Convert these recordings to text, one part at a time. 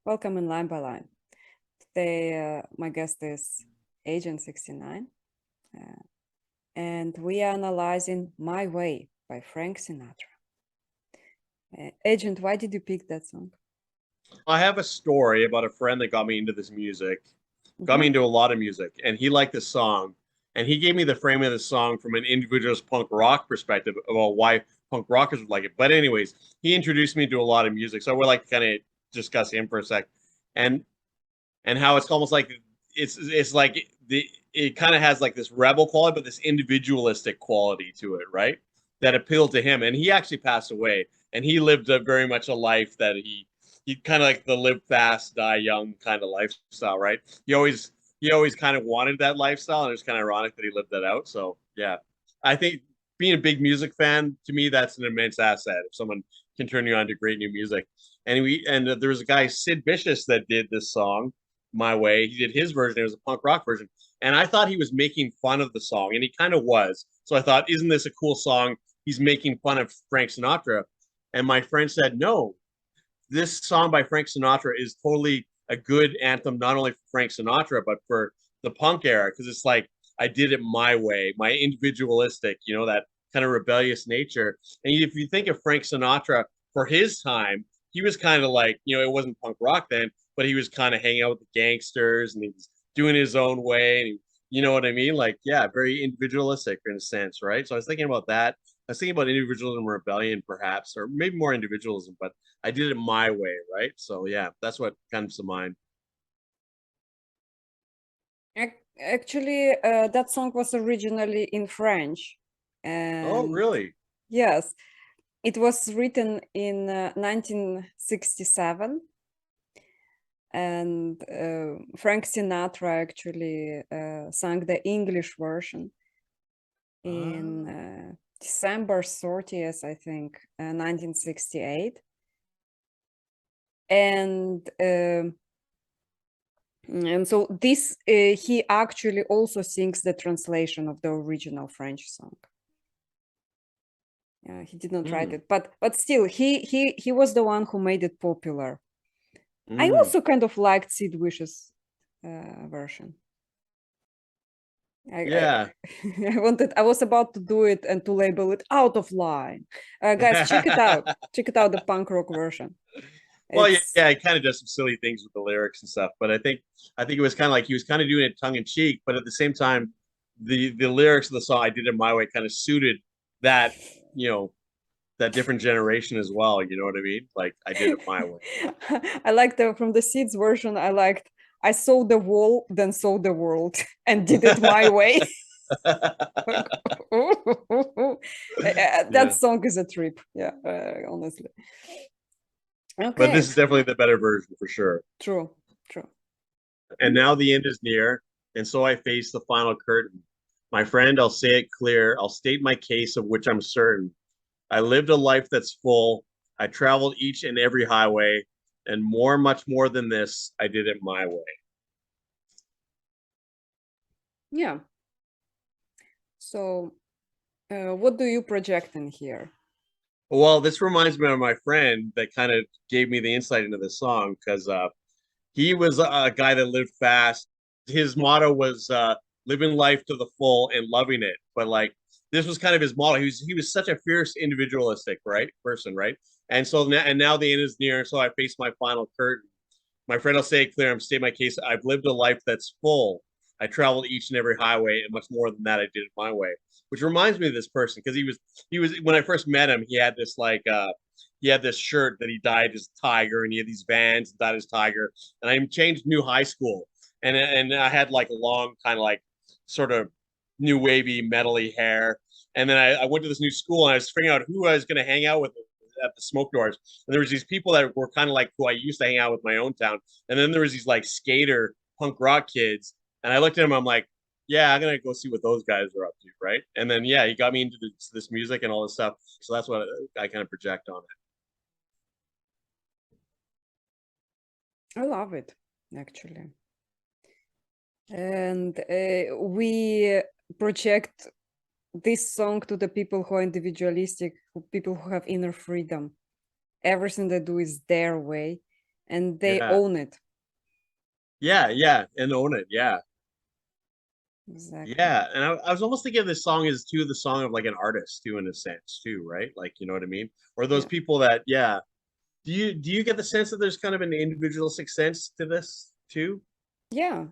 Welcome in Line by Line. Today, my guest is Agent69, and we are analyzing My Way by Frank Sinatra. Agent, why did you pick that song? I have a story about a friend that got me into this music, got me into a lot of music, and he liked this song. And he gave me the frame of the song from an individualist punk rock perspective about why punk rockers would like it. But anyways, he introduced me to a lot of music, so I would like to kind of discuss him for a sec, and how it's almost like it's like it kind of has like this rebel quality, but this individualistic quality to it, right? That appealed to him. And he actually passed away, and he lived a very much a life that he kind of like the live fast, die young kind of lifestyle, right? He always kind of wanted that lifestyle, and it's kind of ironic that he lived that out. So yeah, I think being a big music fan, to me, that's an immense asset. If someone can turn you on to great new music. And there was a guy, Sid Vicious, that did this song My Way. He did his version. It was a punk rock version. And I thought he was making fun of the song, and he kind of was. So I thought, isn't this a cool song? He's making fun of Frank Sinatra. And my friend said, no, this song by Frank Sinatra is totally a good anthem, not only for Frank Sinatra, but for the punk era. Because it's like, I did it my way, my individualistic, that kind of rebellious nature. And if you think of Frank Sinatra for his time, he was kind of like, it wasn't punk rock then, but he was kind of hanging out with the gangsters, and he was doing his own way. And you know what I mean? Like, yeah, very individualistic in a sense, right? So I was thinking about that. I was thinking about individualism and rebellion, perhaps, or maybe more individualism, but I did it my way, right? So yeah, that's what comes to mind. Actually, that song was originally in French. Oh, And really? yes, it was written in 1967. And Frank Sinatra actually sang the English version in December 30th, I think, 1968. And so this, he actually also sings the translation of the original French song. He did not write it, but still, he was the one who made it popular. I also kind of liked Sid Vicious version. Yeah. I was about to do it and to label it out of line. Guys, check it out. Check it out, the punk rock version. Well, It's yeah, he kind of does some silly things with the lyrics and stuff, but I think it was kind of like he was kind of doing it tongue in cheek, but at the same time, the lyrics of the song "I Did It My Way" kind of suited that, that different generation as well. You know what I mean? Like, I did it my way. I liked from the Seeds version. I liked I saw the wall, then saw the world, and did it my way. That Yeah. song is a trip. Yeah, honestly. But Okay, this is definitely the better version for sure. true. And now the end is near, and so I face the final curtain. My friend, I'll say it clear. I'll state my case of which I'm certain. I lived a life that's full. I traveled each and every highway, and more, much more than this, I did it my way. Yeah. So, what do you project in here? Well, this reminds me of my friend that kind of gave me the insight into this song because he was a guy that lived fast. His motto was living life to the full and loving it. But like this was kind of his motto. He was such a fierce individualistic, right, person, right? And now the end is near, so I face my final curtain. My friend will say it clear, I'm state my case. I've lived a life that's full. I traveled each and every highway, and much more than that, I did it my way. Which reminds me of this person because he was when I first met him, he had this shirt that he dyed as tiger, and he had these Vans dyed as tiger. And I changed new high school, and I had like a long kind of like sort of new wavy metally hair. And then I went to this new school, and I was figuring out who I was going to hang out with at the smoke doors. And there was these people that were kind of like who I used to hang out with my own town. And then there was these like skater punk rock kids. And I looked at him, I'm like, yeah, I'm gonna go see what those guys are up to, right? And then yeah, he got me into this music and all this stuff. So that's what I kind of project on I love it, actually. And we project this song to the people who are individualistic, people who have inner freedom. Everything they do is their way. and they Yeah. own it. Yeah, and own it. Yeah. Exactly. Yeah, and I was almost thinking of this song as too the song of like an artist too, in a sense too, right? Like, you know what I mean? Or those Yeah. people that, yeah. Do you get the sense that there's kind of an individualistic sense to this too? Yeah.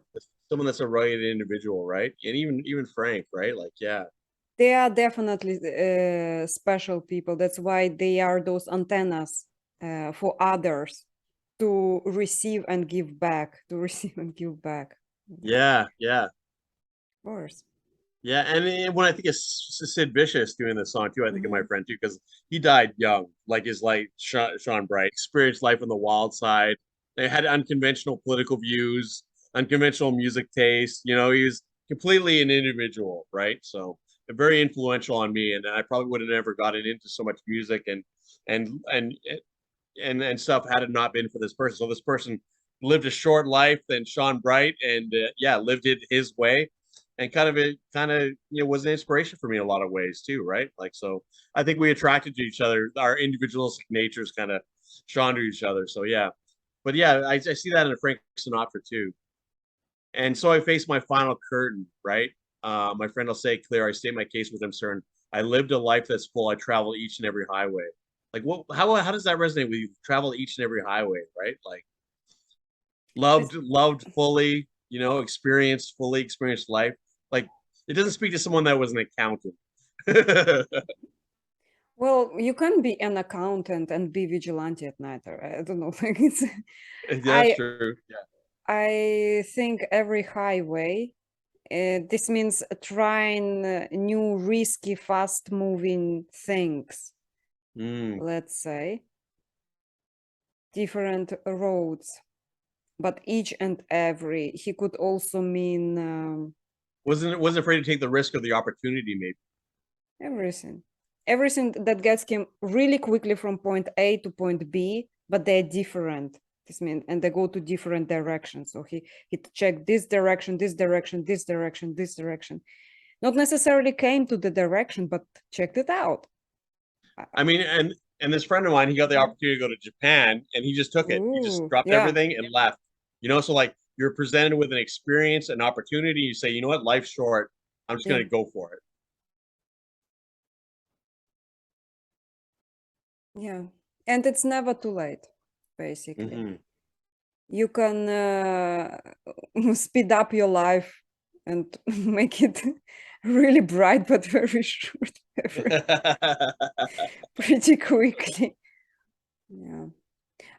Someone that's a right individual, right? And even Frank, right? Like, yeah, They are definitely special people. That's why they are those antennas for others to receive and give back, to receive and give back. yeah. Of course. Yeah, and when I think of Sid Vicious doing this song too, I think of my Mhm. friend too because he died young, like his like Sean Bright, experienced life on the wild side. They had unconventional political views, unconventional music taste. You know, he was completely an individual, right? So very influential on me, and I probably would have never gotten into so much music and and and stuff had it not been for this person. So this person lived a short life than Sean Bright, and yeah, lived it his way, and kind of was an inspiration for me in a lot of ways too, right? Like so, I think we attracted to each other. Our individualistic natures kind of shone to each other. So yeah, but yeah, I see that in a Frank Sinatra too. And so I face my final curtain, right? My friend will say, "Clear, I state my case with him, sir. And I lived a life that's full. I travel each and every highway." Like, what? How does that resonate with you? Travel each and every highway, right? Like, loved fully, fully experienced life. Like, it doesn't speak to someone that was an accountant. Well, you can be an accountant and be vigilante at night. I don't know. Like That's I true. Yeah. I think every highway. This means trying new, risky, fast-moving things. Mm. Let's say different roads, but each and every. He could also mean Wasn't afraid to take the risk of the opportunity, maybe. everything that gets him really quickly from point A to point B, but they're different. This means, and they go to different directions. So he checked this direction, this direction, this direction, this direction. Not necessarily came to the direction, but checked it out. I mean, and this friend of mine, he got the opportunity to go to Japan, and he just took it. He just Ooh, dropped yeah, everything and left. So like you're presented with an experience, an opportunity. You say, you know what, life's short. I'm just yeah, gonna go for it. yeah. And it's never too late, basically. Hmm. You can speed up your life and make it really bright, but very short, pretty quickly. Yeah.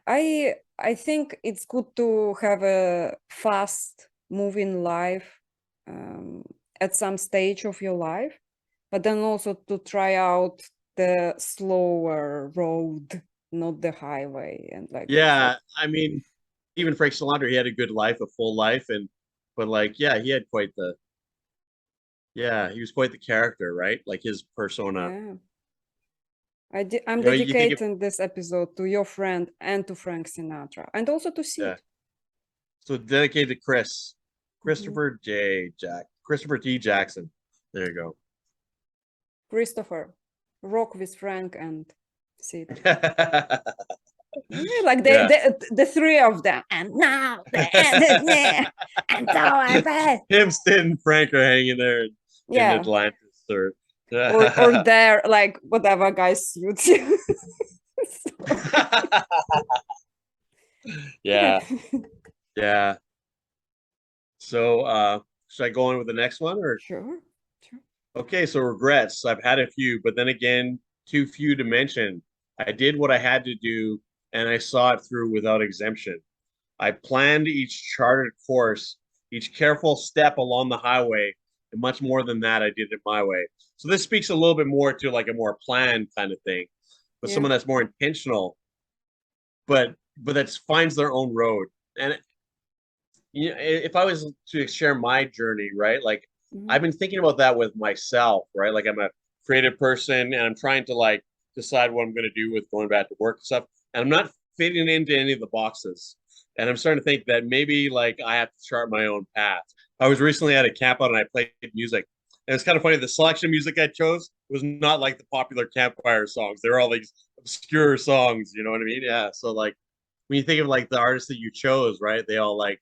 I think it's good to have a fast moving life at some stage of your life, but then also to try out the slower road, not the highway, and like it's like Yeah, I mean, even Frank Sinatra, he had a good life, a full life, but like, yeah, he had he was quite the character, right? Like his persona. yeah. I'm You think if dedicating this episode to your friend and to Frank Sinatra, and also to yeah, Sid. so dedicated to Mhm. Christopher T. Jackson. There you Christopher, rock with Frank and Sid. go. Like Yeah. the three of them, and now they ended me, and so I bet. Him, Sid, and Frank are hanging there in Yeah, Atlantis, or or they're like whatever guys suits you. yeah, yeah. So, should I go on with the next one, or Sure, sure. okay? So regrets. I've had a few, but then again, too few to mention. I did what I had to do, and I saw it through without exemption. I planned each charted course, each careful step along the highway, and much more than that, I did it my way. So this speaks a little bit more to like a more planned kind of thing, but Yeah. someone that's more intentional, but that finds their own road. And if I was to share my journey, right, like Mhm. I've been thinking about that with myself, right? Like I'm a creative person, and I'm trying to like decide what I'm going to do with going back to work and stuff, and I'm not fitting into any of the boxes. And I'm starting to think that maybe like I have to chart my own path. I was recently at a camp out and I played music. And it's kind of funny. The selection of music I chose was not like the popular campfire songs. They were all these obscure songs. You know what I mean? Yeah. So like when you think of like the artists that you chose, right? They all like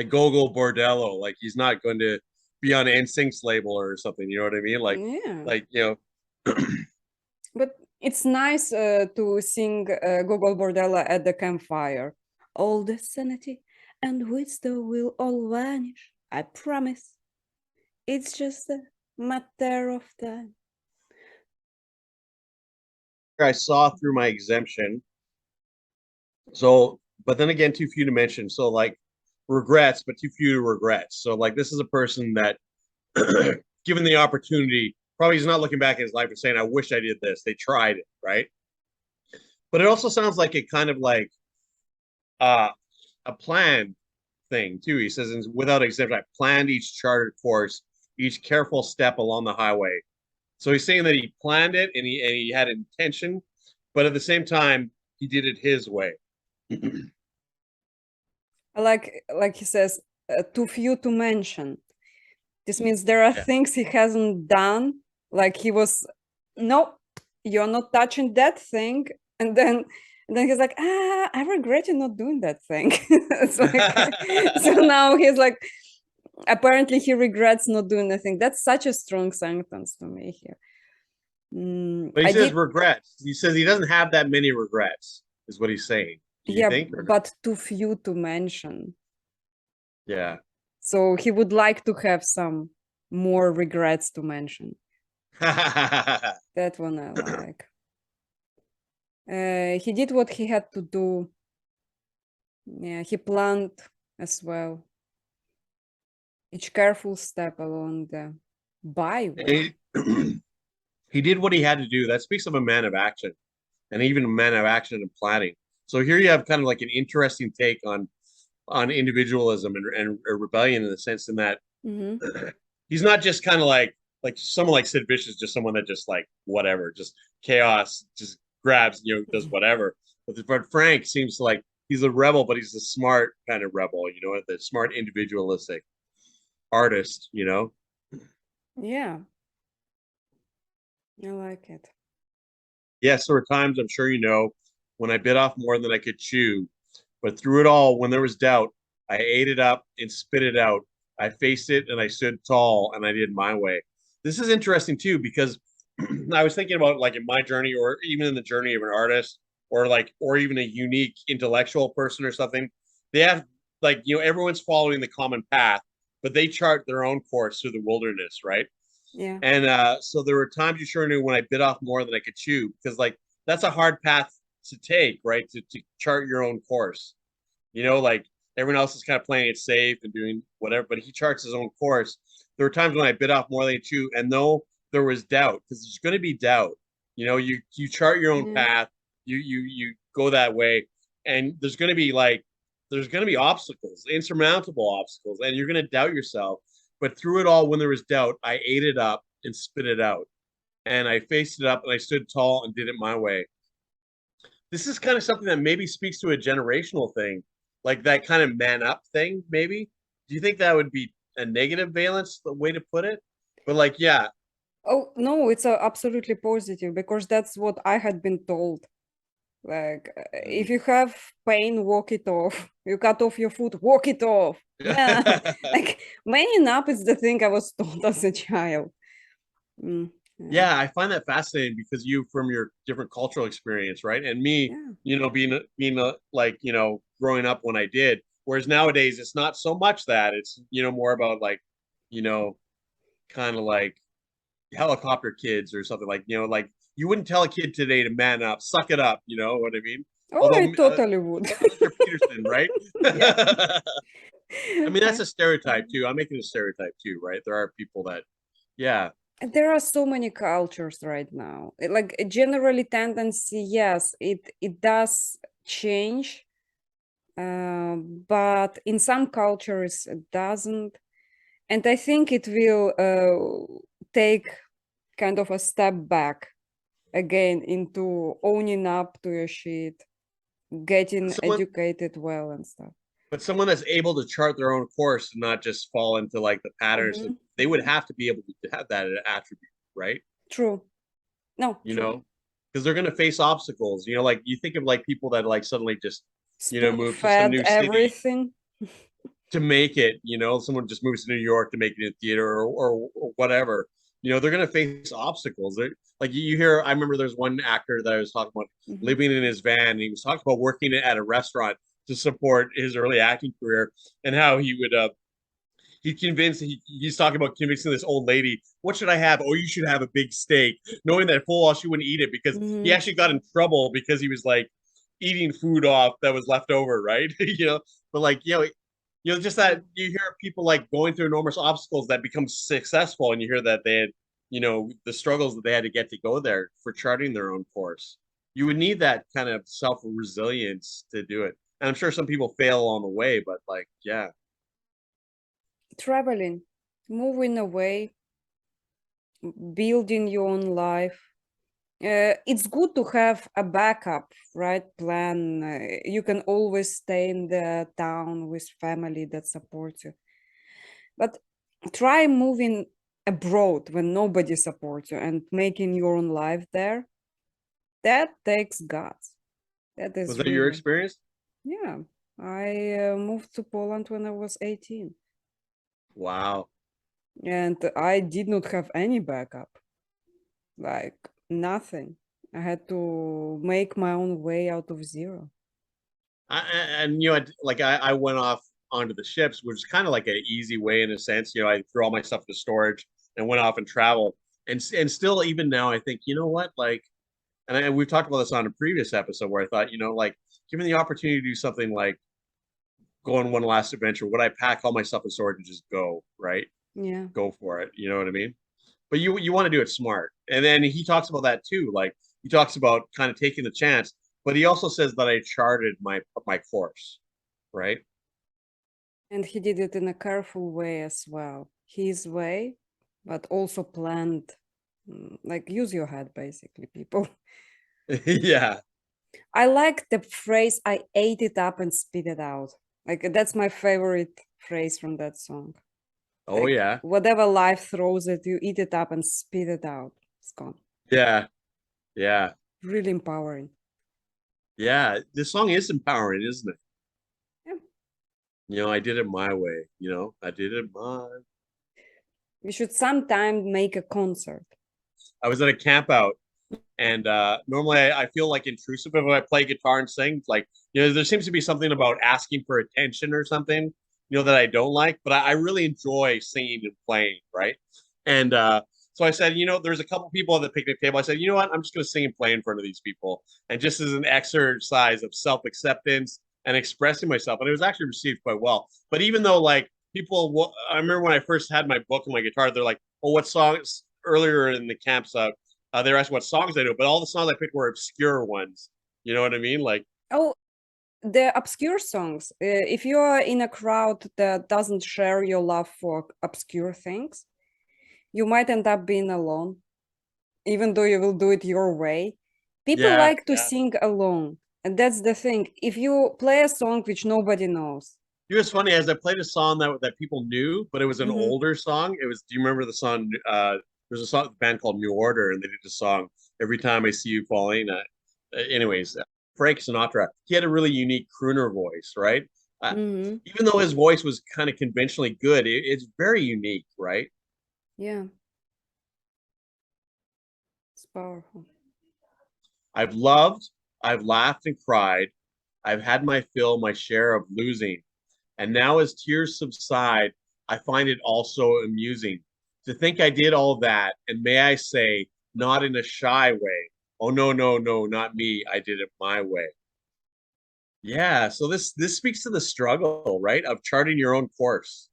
Gogo Bordello. Like he's not going to be on NSYNC's label or something. You know what I mean? Yeah. Like you know, But it's nice to sing Gogol Bordello at the campfire. All the sanity and wisdom will all vanish, I promise. It's just a matter of time. I saw through my exemption. So, but then again, too few to mention. So like regrets, but too few to regrets. So like this is a person that, given the opportunity, probably is not looking back at his life and saying, "I wish I did this." They tried it, right? But it also sounds like it kind of like uh, a planned thing too. He says, without exemption, I planned each charted course, each careful step along the highway. So he's saying that he planned it and he had intention, but at the same time, he did it his way. Like he says, too few to mention. This means there are Yeah. things he hasn't done. Like he was, no, you're not touching that thing. And then he's like, I regret you not doing that thing. It's like, so now he's like, apparently he regrets not doing the thing. That's such a strong sentence to me here. But he I says did, regrets. He says he doesn't have that many regrets, is what he's saying. Do you yeah, think? but too few to mention. Yeah. So he would like to have some more regrets to mention. That one I like. He did what he had to do. Yeah, he planned as well. Each careful step along the byway. He did what he had to do. That speaks of a man of action, and even a man of action and planning. So here you have kind of like an interesting take on individualism and rebellion in the sense in that Mhm. he's not just kind of like someone like Sid Vicious, just someone that just like whatever, just chaos, just grabs, does whatever. But Frank seems like he's a rebel, but he's a smart kind of rebel, the smart individualistic artist. Yeah, I like it. Yes, there were times, I'm sure when I bit off more than I could chew. But through it all, when there was doubt, I ate it up and spit it out. I faced it and I stood tall and I did my way. This is interesting too, because I was thinking about like in my journey or even in the journey of an artist or even a unique intellectual person or something. They have like, everyone's following the common path, but they chart their own course through the wilderness, right? Yeah. And so there were times you sure knew when I bit off more than I could chew, because like that's a hard path to take, right? To chart your own course. Like everyone else is kind of playing it safe and doing whatever, but he charts his own course. There were times when I bit off more than I chew, and though there was doubt, because there's going to be doubt. You chart your own Yeah. path, you go that way, and there's going to be obstacles, insurmountable obstacles, and you're going to doubt yourself. But through it all, when there was doubt, I ate it up and spit it out. And I faced it up and I stood tall and did it my way. This is kind of something that maybe speaks to a generational thing, like that kind of man up thing, maybe. Do you think that would be a negative valence, the way to put it? But like, yeah. Oh, no, it's absolutely positive because that's what I had been told. Like, if you have pain, walk it off. You cut off your foot, walk it off. Yeah, like manning up is the thing I was told as a child. Yeah. Yeah, I find that fascinating because you, from your different cultural experience, right? And me, Yeah. being like, growing up when I did. Whereas nowadays, it's not so much that it's, more about like, you know, kind of like helicopter kids or something like you wouldn't tell a kid today to man up, suck it up. You know what I mean? Oh, Although I totally would. Mr. Peterson, right? Yeah. I mean, that's a stereotype too. I'm making a stereotype too, right? There are people that, yeah, There are so many cultures right now. Like generally tendency, yes, it does change, but in some cultures it doesn't. And I think it will take kind of a step back again into owning up to your shit, getting someone, educated well and stuff. but someone that's able to chart their own course and not just fall into like the patterns that they would have to be able to have that attribute, right? True. No, You true. know? because they're going to face obstacles. You know, like you think of like people that like suddenly just, move to some Spoon-fed new city everything. to make it. Someone just moves to New York to make it in theater or whatever. They're going to face obstacles. Like you hear, I remember there's one actor that I was talking about Mhm. living in his van. And he was talking about working at a restaurant to support his early acting career and how he's talking about convincing this old lady, what should I have? Oh, you should have a big steak, knowing that full well she wouldn't eat it because he Mhm. actually got in trouble because he was like eating food off that was left over, right? But like, just that you hear people like going through enormous obstacles that become successful, and you hear that they had, the struggles that they had to get to go there for charting their own course. You would need that kind of self-resilience to do it. And I'm sure some people fail along the way, but like, yeah. Traveling, moving away, building your own life. It's good to have a backup, right? Plan. You can always stay in the town with family that supports you. But try moving abroad when nobody supports you and making your own life there. That takes guts. That Was is that your really, experience? yeah. I moved to Poland when I was 18, Wow. and I did not have any backup, like nothing. I had to make my own way out of zero. And like I went off onto the ships, which is kind of like an easy way in a sense. I threw all my stuff into storage and went off and traveled. And still, even now, I think, you know what, like, and we've talked about this on a previous episode where I thought, like, given the opportunity to do something like go on one last adventure, would I pack all my stuff in storage and just go, right? Yeah. Go for it. You know what I mean? But you want to do it smart. And then he talks about that too. Like he talks about kind of taking the chance, but he also says that I charted my course, right? And he did it in a careful way as well. His way, but also planned. Like use your head, basically, people. Yeah. I like the phrase, I ate it up and spit it out. Like that's my favorite phrase from that song. Oh Like yeah. whatever life throws at you, eat it up and spit it out. It's gone. Yeah. Yeah. Really empowering. Yeah. This song is empowering, isn't it? Yeah. I did it my way. I did it my. We should sometime make a concert. I was at a camp out, and normally I feel like intrusive if I play guitar and sing. Like, there seems to be something about asking for attention or something, that I don't like. But I really enjoy singing and playing, right? And so I said, there's a couple people at the picnic table. I said, you know what? I'm just going to sing and play in front of these people, and just as an exercise of self acceptance and expressing myself. And it was actually received quite well. But even though like people, I remember when I first had my book and my guitar, they're like, "Oh, what songs?" Earlier in the camps, they were asking what songs I know, but all the songs I picked were obscure ones. You know what I mean? Like, Oh, the obscure songs. If you are in a crowd that doesn't share your love for obscure things, you might end up being alone, even though you will do it your way. People yeah, like to yeah. sing alone. And that's the thing. If you play a song which nobody knows. It was funny as I played a song that people knew, but it was an Mhm. older song. It was. Do you remember the song? There's a song band called New Order, and they did a song "Every Time I See You Falling." Anyways, Frank Sinatra. He had a really unique crooner voice, right? Uh, Mhm. Even though his voice was kind of conventionally good, it's very unique, right? Yeah, it's powerful. I've loved, I've laughed and cried. I've had my share of losing. And now, as tears subside, I find it also amusing to think I did all that. And may I say, not in a shy way. Oh, no, no, no, not me. I did it my way. Yeah. So this speaks to the struggle, right? Of charting your own course,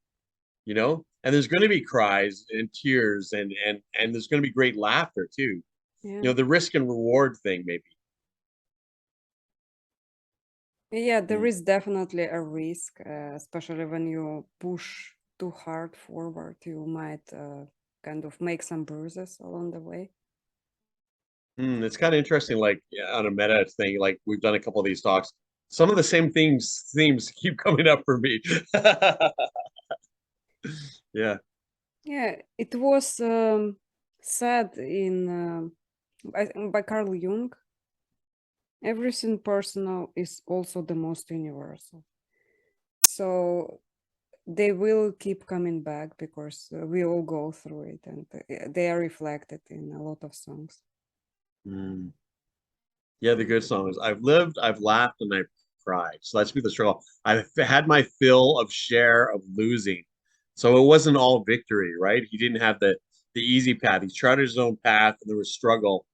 and there's going to be cries and tears and there's going to be great laughter too. Yeah. The risk and reward thing, maybe. Yeah, there Mm. is definitely a risk, especially when you push too hard forward. You might kind of make some bruises along the way. It's kind of interesting, like yeah, on a meta thing, like we've done a couple of these talks. Some of the same themes keep coming up for me. Yeah. Yeah, it was said in by Carl Jung. Everything personal is also the most universal. So they will keep coming back because we all go through it, and they are reflected in a lot of songs. Mm. Yeah, the good songs. I've lived, I've laughed, and I've cried. So that's been the struggle. I've had my fill of share of losing. So it wasn't all victory, right? He didn't have the easy path. He charted his own path, and there was struggle.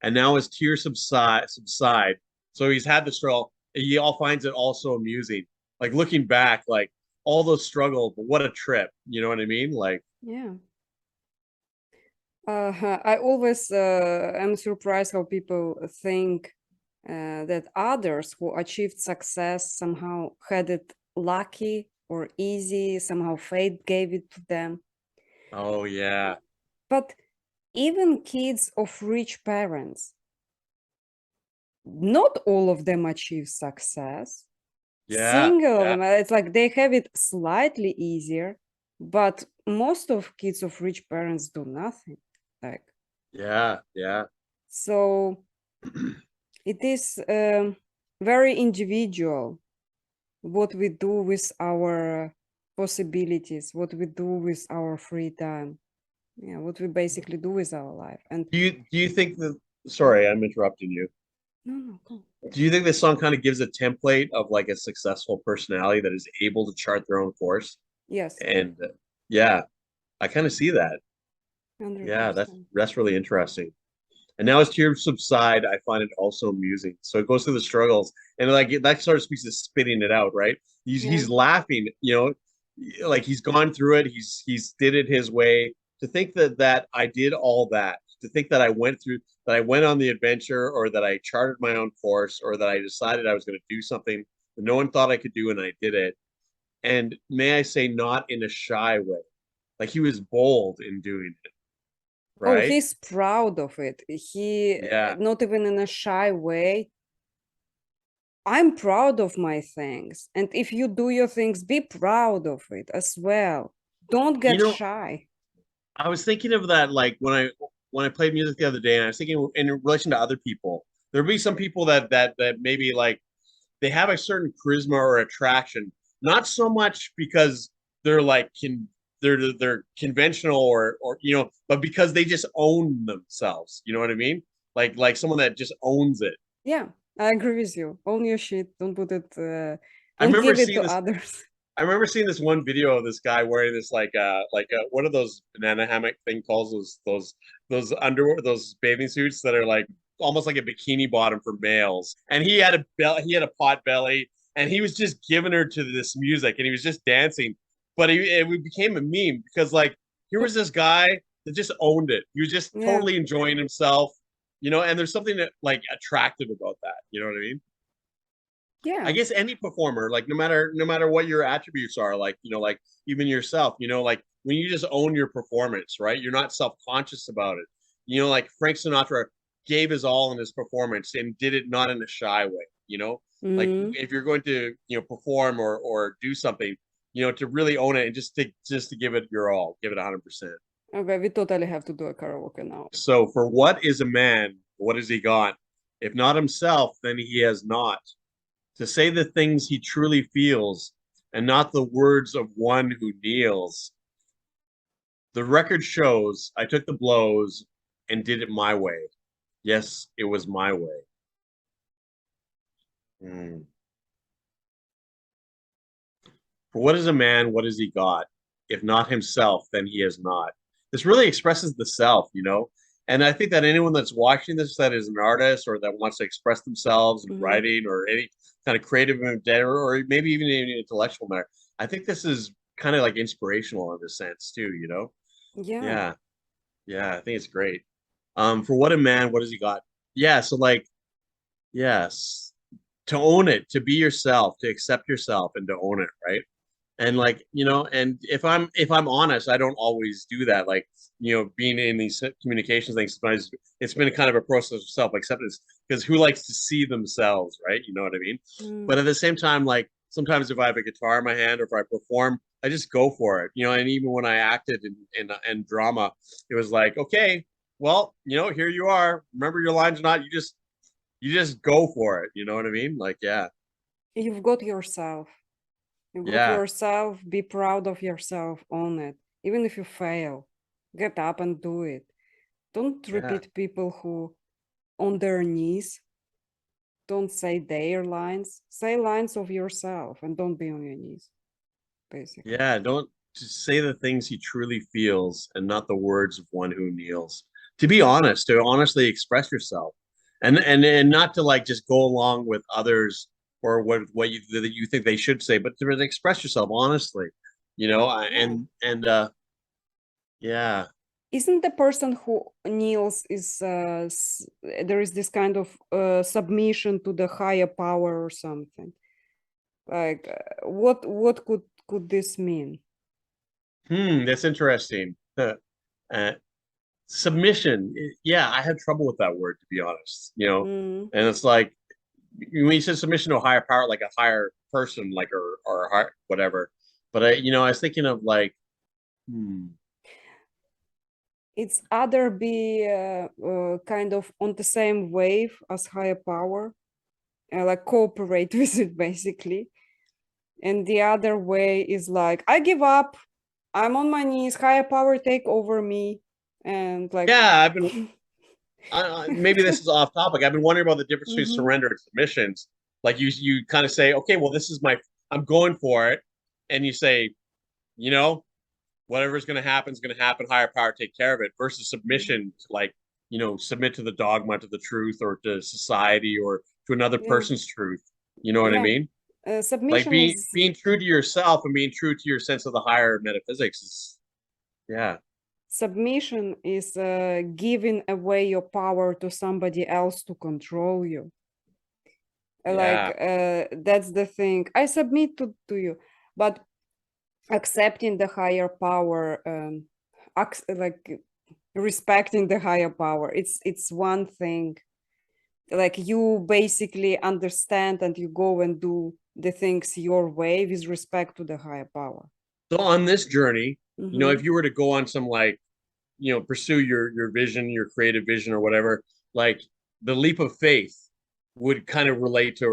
And now his tears subside. So he's had the struggle. He all finds it also amusing. Like looking back, like all those struggles, but what a trip. You know what I mean? Like, Yeah. I always am surprised how people think that others who achieved success somehow had it lucky or easy, somehow fate gave it to them. oh yeah. But even kids of rich parents, not all of them achieve success. Yeah. Single of Yeah. them, it's like they have it slightly easier, but most of kids of rich parents do nothing. Like, Yeah. Yeah. so it is very individual what we do with our possibilities, what we do with our free time. Yeah, what we basically do with our life. And Do you think that sorry, I'm interrupting you. no, go. Do you think this song kind of gives a template of like a successful personality that is able to chart their own course? Yes, And yeah, I kind of see that. Yeah, 100%. that's really interesting. And now as tears subside, I find it also amusing. So it goes through the struggles, and like that sort of speaks to spitting it out, right? Yeah. He's laughing, you know, like he's gone through it. He's did it his way. To think that I did all that, to think that I went on the adventure, or that I charted my own course, or that I decided I was going to do something that no one thought I could do, and I did it. And may I say, not in a shy way. Like he was bold in doing it, Oh, right? he's proud of it. He, Yeah. not even in a shy way. I'm proud of my things. And if you do your things, be proud of it as well. Don't You get know, shy. I was thinking of that like when I played music the other day, and I was thinking in relation to other people. There'd be some people that maybe like they have a certain charisma or attraction, not so much because they're like they're conventional or you know, but because they just own themselves. You know what I mean? Like someone that just owns it. Yeah, I agree with you. Own your shit. Don't put it, I don't remember give it seeing to this. others. I remember seeing this one video of this guy wearing this like what are those banana hammock thing calls those underwear those bathing suits that are like almost like a bikini bottom for males, and he had a pot belly, and he was just giving her to this music, and he was just dancing, but it became a meme because like here was this guy that just owned it. He was just Yeah, totally enjoying himself, you know, and there's something that like attractive about that, you know what I mean? I yeah, guess any performer, like no matter what your attributes are, like you know, like even yourself, you know, like when you just own your performance, right? You're not self-conscious about it. You know, like Frank Sinatra gave his all in his performance and did it not in a shy way, you know? Like mm, if you're going to, you know, perform or do something, you know, to really own it and just to give it your all, give it 100%. okay, we totally have to do a karaoke now. So for what is a man? What has he got? If not himself, then he has not to say the things he truly feels and not the words of one who kneels. The record shows I took the blows and did it my way. Yes, it was my way. Mm. For what is a man? What has he got? If not himself, then he is not. This really expresses the self, you know? And I think that anyone that's watching this that is an artist or that wants to express themselves in Hmm. writing or any kind of creative endeavor or maybe even in intellectual matter, I think this is kind of like inspirational in a sense too, you know? Yeah. Yeah. Yeah, I think it's great. For what a man, what has he got? Yeah, so like, yes, to own it, to be yourself, to accept yourself and to own it, right? And like you know, and if I'm honest, I don't always do that, like you know, being in these communications things sometimes it's been kind of a process of self-acceptance because who likes to see themselves, right? You know what I mean? Mm, But at the same time, like sometimes if I have a guitar in my hand or if I perform, I just go for it, you know. And even when I acted in drama, it was like okay, well, here you are. Remember your lines or not, you just go for it. You know what I mean? Like, yeah. You've got yourself. You've got Yeah. yourself. Be proud of yourself. Own it. Even if you fail, get up and do it. Don't Yeah. repeat people who on their knees. Don't say their lines. Say lines of yourself and don't be on your knees, basically. Yeah. Don't just say the things he truly feels and not the words of one who kneels. To be honest, to honestly express yourself. And not to like just go along with others or what you that you think they should say, but to really express yourself honestly, Yeah. and yeah. Isn't the person who kneels is there is this kind of submission to the higher power or something? Like what could this mean? That's interesting. Uh, submission. Yeah, I had trouble with that word to be honest, Mm. and it's like when you said submission to a higher power, like a higher person, like or whatever. But I was thinking of like, hmm, It's either be kind of on the same wave as higher power, like cooperate with it basically. And the other way is like, I give up, I'm on my knees, higher power take over me. And like, yeah, I've been. Maybe this is off topic. I've been wondering about the difference between mhm, surrender and submissions. Like you kind of say, okay, well, this is I'm going for it, and you say, you know, whatever's going to happen is going to happen. Higher power, take care of it. Versus mhm. submission, to like submit to the dogma, to the truth, or to society, or to another Yeah, person's truth. You know what I yeah. mean? Like Submission being is being true to yourself and being true to your sense of the higher metaphysics is, yeah, submission is giving away your power to somebody else to control you. Like yeah. that's the thing. I submit to you, but accepting the higher power, like respecting the higher power, it's one thing. Like you basically understand and you go and do the things your way with respect to the higher power. So on this journey, Mm-hmm. if you were to go on some like pursue your vision, your creative vision or whatever, like the leap of faith would kind of relate to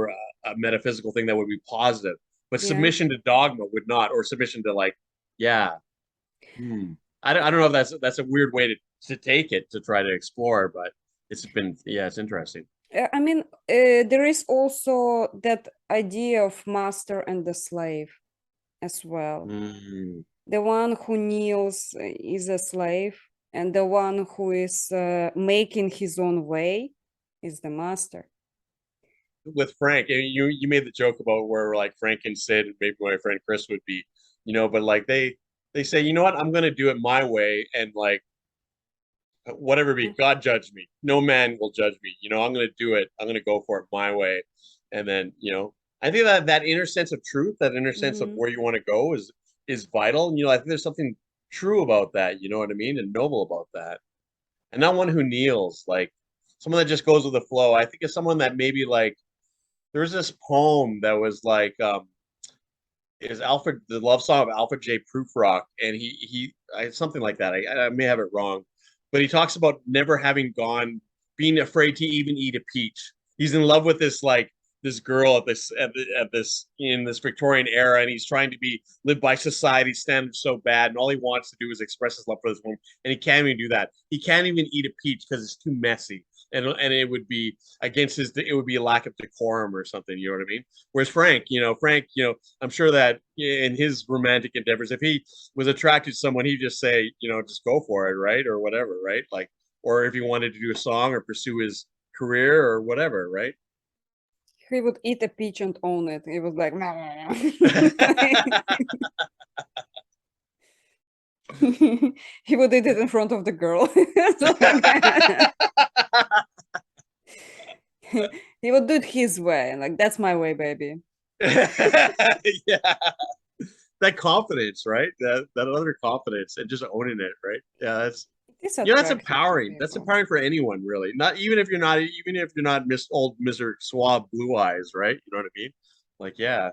a metaphysical thing that would be positive, but Yeah. submission to dogma would not, or submission to like, yeah. Hmm. I don't know if that's a weird way to take it to try to explore, but it's interesting. I mean, there is also that idea of master and the slave as well. Hmm. The one who kneels is a slave, and the one who is making his own way is the master. With Frank, and you made the joke about where like Frank and Sid and maybe my friend Chris would be, but like they say, you know what, I'm gonna do it my way, and like whatever be, God judge me. No man will judge me. I'm gonna do it. I'm gonna go for it my way. And then, I think that inner sense of truth, that inner sense of Mm-hmm. where you want to go is vital. And, I think there's something true about that, you know what I mean? And noble about that. And not one who kneels, like someone that just goes with the flow. I think it's someone that maybe like there's this poem that was like is Alfred the love song of Alfred J. Prufrock, and something like that. I may have it wrong, but he talks about never having gone, being afraid to even eat a peach. He's in love with this girl at this in this Victorian era, and he's trying to be live by society standards so bad, and all he wants to do is express his love for this woman, and he can't even do that. He can't even eat a peach because it's too messy, and it would be against it would be a lack of decorum or something. You know what I mean? Whereas Frank, I'm sure that in his romantic endeavors, if he was attracted to someone, he'd just say, just go for it, right? Or whatever, right? Like, or if he wanted to do a song or pursue his career or whatever, right? He would eat a peach and own it. He was like, "Nah." He would eat it in front of the girl. So like, he would do it his way. Like, that's my way, baby. Yeah, that confidence, right? That other confidence and just owning it, right? Yeah, It is that's attractive to empowering. That's people. empowering for anyone, really. Not even if you're not Miss Old Mr. Suave Blue Eyes, right? You know what I mean? Like, yeah,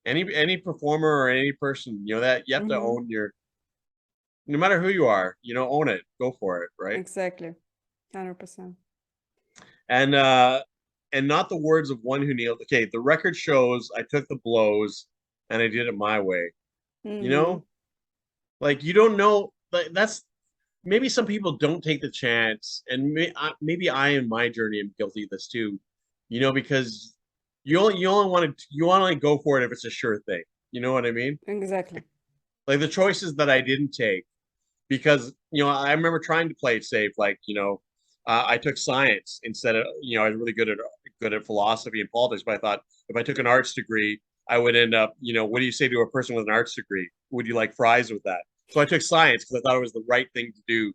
any performer or any person, that you have to Mhm. own your no matter who you are, own it, go for it, right? Exactly. 100%. And not the words of one who kneeled. Okay, the record shows I took the blows and I did it my way. You Mm-hmm. know, like you don't know. Like that's maybe some people don't take the chance, and maybe I in my journey am guilty of this too. Because you only want to go for it if it's a sure thing. You know what I mean? Exactly. Like the choices that I didn't take because I remember trying to play it safe. Like I took science instead of I was really good at philosophy and politics, but I thought if I took an arts degree, I would end up. What do you say to a person with an arts degree? Would you like fries with that? So I took science because I thought it was the right thing to do.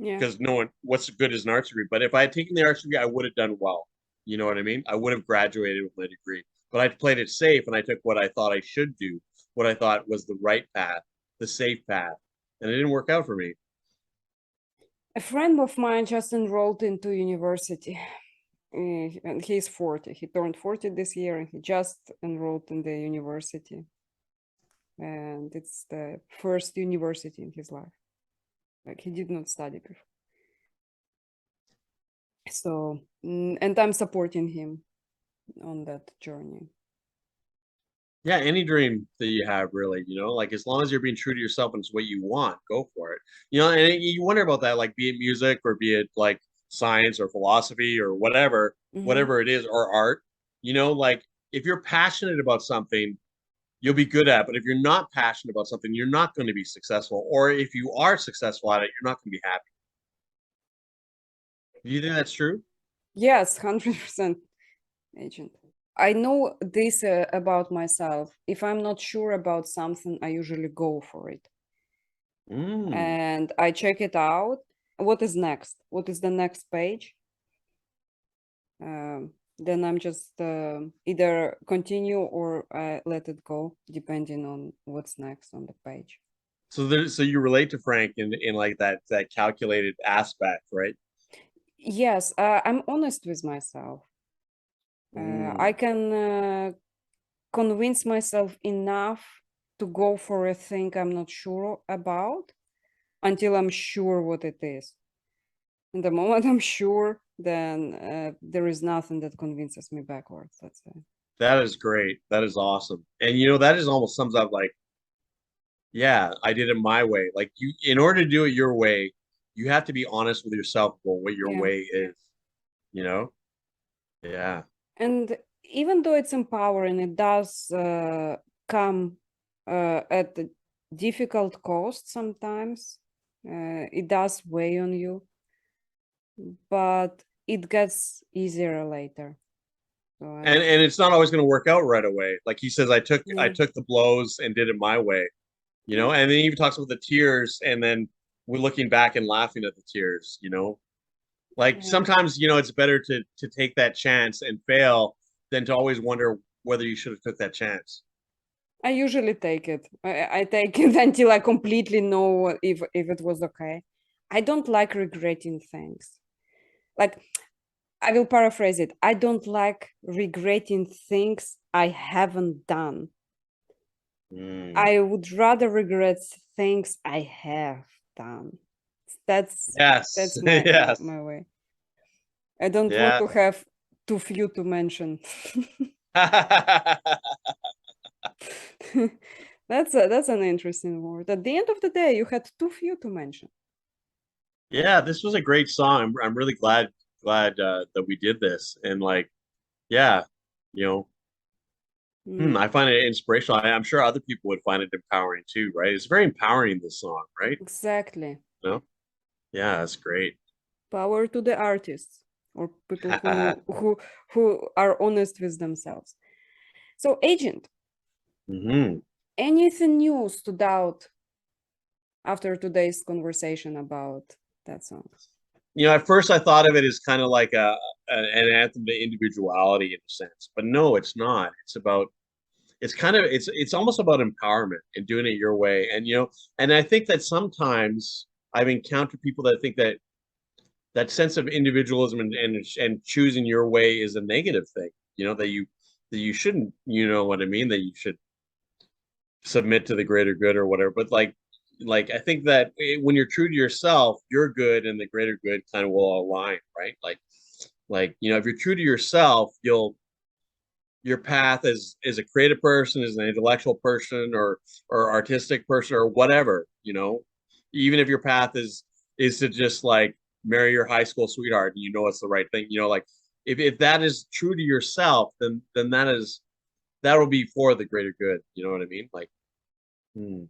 Yeah. Because no one what's good as an arts degree. But if I had taken the arts degree, I would have done well. You know what I mean? I would have graduated with my degree. But I played it safe and I took what I thought I should do, what I thought was the right path, the safe path. And it didn't work out for me. A friend of mine just enrolled into university. And he's 40. He turned 40 this year and he just enrolled in the university. And it's the first university in his life. Like he did not study before. So, and I'm supporting him on that journey. Yeah, any dream that you have, really, like as long as you're being true to yourself and it's what you want, go for it. And you wonder about that, like be it music or be it like science or philosophy or whatever, Mm-hmm. whatever it is, or art, like if you're passionate about something, you'll be good at it. But if you're not passionate about something, you're not going to be successful. Or if you are successful at it, you're not going to be happy. Do you think that's true? Yes, 100% agent. I know this about myself. If I'm not sure about something, I usually go for it. Mm. And I check it out. What is next? What is the next page? Then I'm just either continue or let it go, depending on what's next on the page. So you relate to Frank in like that calculated aspect, right? Yes, I'm honest with myself. I Mm. can convince myself enough to go for a thing I'm not sure about until I'm sure what it is. And the moment I'm sure, then there is nothing that convinces me backwards. That's it. That is great. That is awesome. And that is almost sums up like, yeah, I did it my way. Like in order to do it your way, you have to be honest with yourself about what your Yeah. way is, you know? Yeah. And even though it's empowering, it does come at a difficult cost sometimes. It does weigh on you, but it gets easier later. So And it's not always going to work out right away. Like he says, I yeah, took the blows and did it my way, yeah, and then he even talks about the tears and then we're looking back and laughing at the tears. Like yeah. sometimes, it's better to take that chance and fail than to always wonder whether you should have took that chance. I usually take it. I take it until I completely know if it was okay. I don't like regretting things. Like I will paraphrase it. I don't like regretting things I haven't done. Mm. I would rather regret things I have done. That's Yes. that's Yes. my way. I don't want Yeah. to have too few to mention. That's an interesting word. At the end of the day, you had too few to mention. Yeah, this was a great song. I'm really glad that we did this. And like, yeah, you know, Mm, I find it inspirational. I'm sure other people would find it empowering too, right? It's very empowering, this song, right? exactly. No? Yeah, that's great. Power to the artists or people who are honest with themselves. So, agent, Hmm. anything new stood out after today's conversation about that song? At first I thought of it as kind of like an anthem to individuality in a sense, but no, it's not. It's almost about empowerment and doing it your way. And I think that sometimes I've encountered people that think that sense of individualism and choosing your way is a negative thing. That you shouldn't. You know what I mean? That you should. submit to the greater good or whatever. But like I think that when you're true to yourself, your good and the greater good kind of will align, right? Like if you're true to yourself, your path as a creative person, as an intellectual person, or artistic person, or whatever, even if your path is to just like marry your high school sweetheart and it's the right thing, like if that is true to yourself, then that will be for the greater good. You know what I mean? Like, hmm.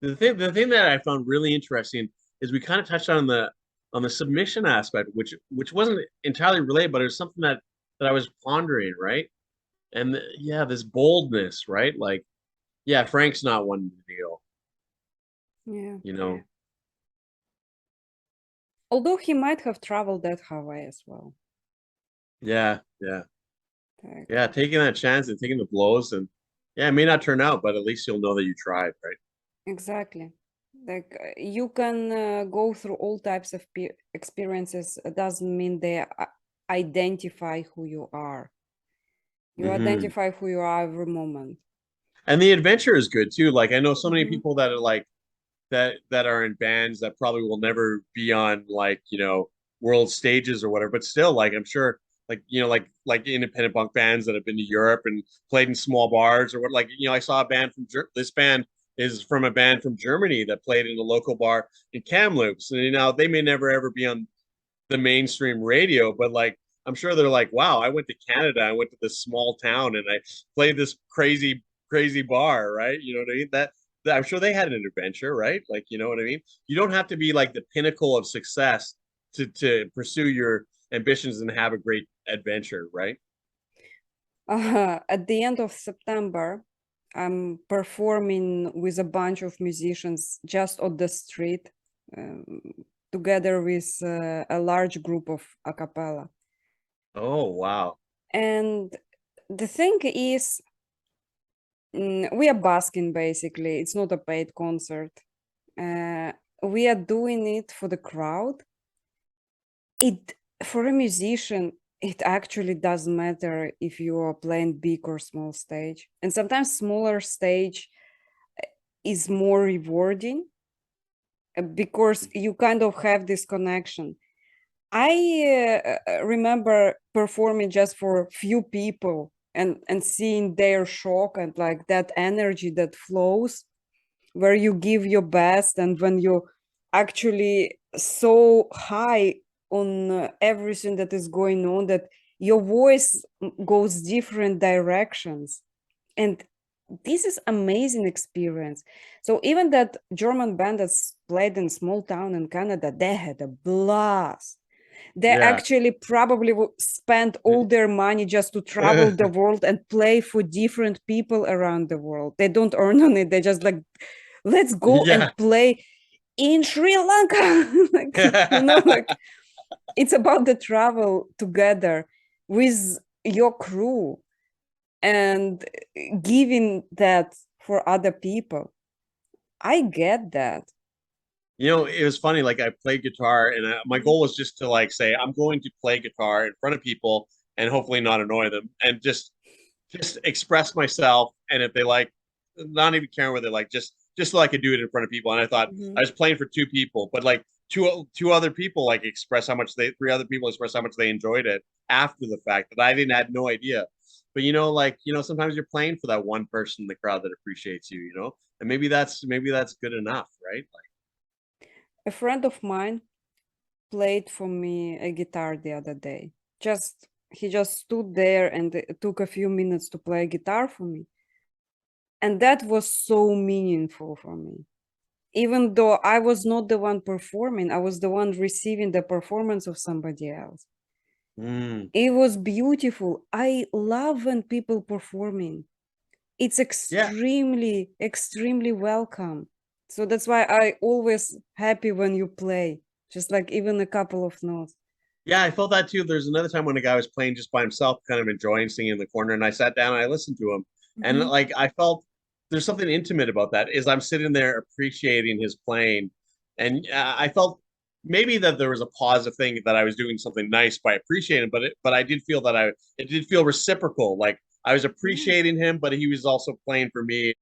The thing that I found really interesting is we kind of touched on the submission aspect, which wasn't entirely related, but it was something that I was pondering, right? And yeah, this boldness, right? Like, yeah, Frank's not one to deal, Yeah. you know. Although he might have traveled that Hawaii as well. Yeah, yeah, Like, yeah. Taking that chance and taking the blows, and yeah, it may not turn out, but at least you'll know that you tried, right? exactly. Like you can go through all types of experiences. It doesn't mean they identify who you are. You Hmm. identify who you are every moment. And the adventure is good too. Like I know so many Hmm. people that are like that are in bands that probably will never be on like world stages or whatever, but still, like I'm sure, like like independent punk bands that have been to Europe and played in small bars or what, like I saw a band from this band is from a band from Germany that played in a local bar in Kamloops, and they may never ever be on the mainstream radio, but like I'm sure they're like, wow, I went to Canada, I went to this small town, and I played this crazy bar, right? You know what I mean? That I'm sure they had an adventure, right? Like, you know what I mean? You don't have to be like the pinnacle of success to pursue your ambitions and have a great adventure, right? At the end of September, I'm performing with a bunch of musicians just on the street, um, together with a large group of a cappella. Oh, wow. And the thing is, we are basking basically. It's not a paid concert. Uh, we are doing it for the crowd. It for a musician, it actually doesn't matter if you are playing big or small stage. And sometimes smaller stage is more rewarding because you kind of have this connection. I remember performing just for few people and seeing their shock and like that energy that flows where you give your best, and when you actually so high on everything that is going on that your voice goes different directions. And this is amazing experience. So even that German band that's played in small town in Canada, they had a blast. They Yeah. actually probably spent all their money just to travel the world and play for different people around the world. They don't earn on it. They just like, let's go and Yeah. play in Sri Lanka. Like, like it's about the travel together with your crew and giving that for other people. I get that. It was funny. Like I played guitar, and my Mhm. goal was just to like say I'm going to play guitar in front of people and hopefully not annoy them, and just express myself. And if they like, not even caring whether they like, just so I could do it in front of people. And I thought I Mhm. was playing for two people, but like two other people like express how much they three other people express how much they enjoyed it after the fact that I didn't had no idea. But like sometimes you're playing for that one person in the crowd that appreciates you, and maybe that's good enough, right? A friend of mine played for me a guitar the other day. Just he just stood there and it took a few minutes to play guitar for me. And that was so meaningful for me. Even though I was not the one performing, I was the one receiving the performance of somebody else. Mm, It was beautiful. I love when people performing. It's yeah. extremely welcome. So that's why I always happy when you play, just like even a couple of notes. Yeah, I felt that too. There's another time when a guy was playing just by himself, kind of enjoying singing in the corner, and I sat down and I listened to him, and Mhm. like I felt there's something intimate about that. Is I'm sitting there appreciating his playing, and I felt maybe that there was a positive thing that I was doing something nice by appreciating, but I did feel that it did feel reciprocal. Like I was appreciating him, but he was also playing for me.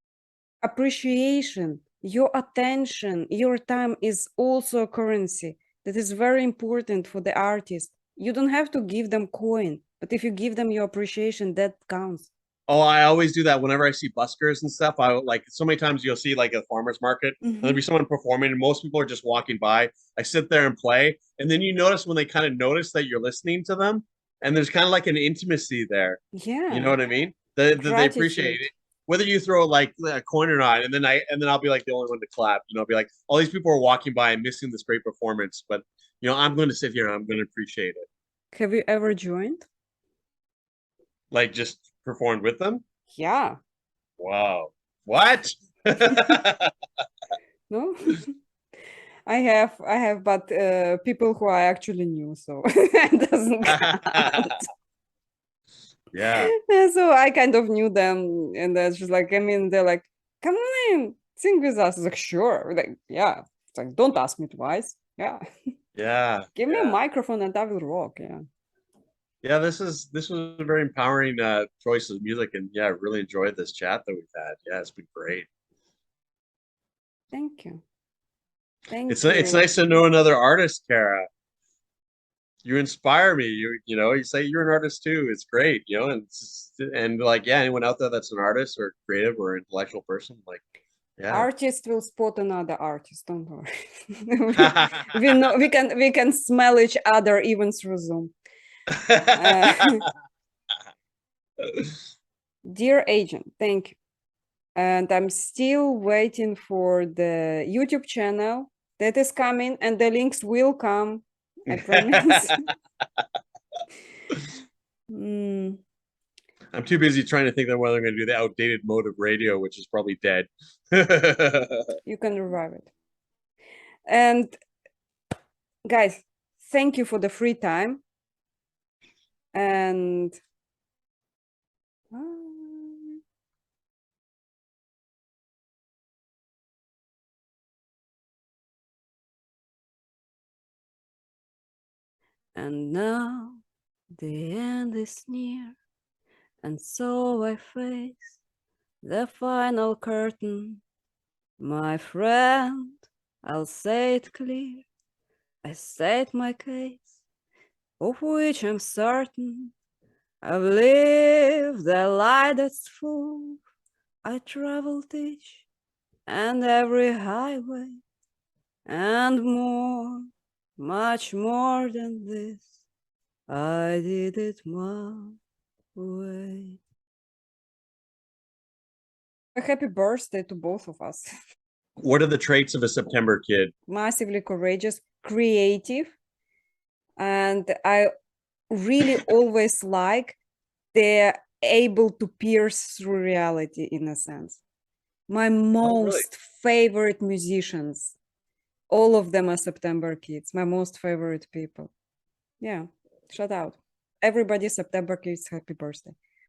Appreciation, your attention, your time is also a currency that is very important for the artist. You don't have to give them coin, but if you give them your appreciation, that counts. Oh, I always do that whenever I see buskers and stuff. I like so many times you'll see like a farmer's market and there'll be someone performing and most people are just walking by. I sit there and play, and then you notice when they kind of notice that you're listening to them, and there's kind of like an intimacy there. Yeah. You know what I mean? They appreciate it. Whether you throw like a coin or not, and then I'll be like the only one to clap. You know, I'll be like, all these people are walking by and missing this great performance, but you know, I'm going to sit here and I'm going to appreciate it. Have you ever joined? Like just performed with them? Yeah. Wow. What? No? I have, but people who I actually knew, so it doesn't count. Yeah. So I kind of knew them, and that's just like, I mean, they're like, come on, sing with us. I was like, sure. Like, yeah. It's like, don't ask me twice. Yeah. Yeah. Give me a microphone and I will rock. Yeah. Yeah, this was a very empowering choice of music, and yeah, I really enjoyed this chat that we've had. Yeah, it's been great. Thank you. Thank you. It's nice to know another artist, Kara. You inspire me. You know, you say you're an artist too. It's great, you know, and like yeah, anyone out there that's an artist or creative or intellectual person, like yeah. Artist will spot another artist, don't worry. we know we can smell each other even through Zoom. Dear agent, thank you. And I'm still waiting for the YouTube channel that is coming, and the links will come, I promise. I'm too busy trying to think of whether I'm going to do the outdated mode of radio, which is probably dead. You can revive it. And guys, thank you for the free time. And now the end is near, and so I face the final curtain. My friend, I'll say it clear. I state my case, of which I'm certain. I've lived a life that's full. I traveled each and every highway, and more, much more than this. I did it my way. A happy birthday to both of us. What are the traits of a September kid? Massively courageous, creative, and I really always like they're able to pierce through reality in a sense. My most favorite musicians, all of them are September kids, my most favorite people. Yeah, shout out. Everybody, September kids, happy birthday.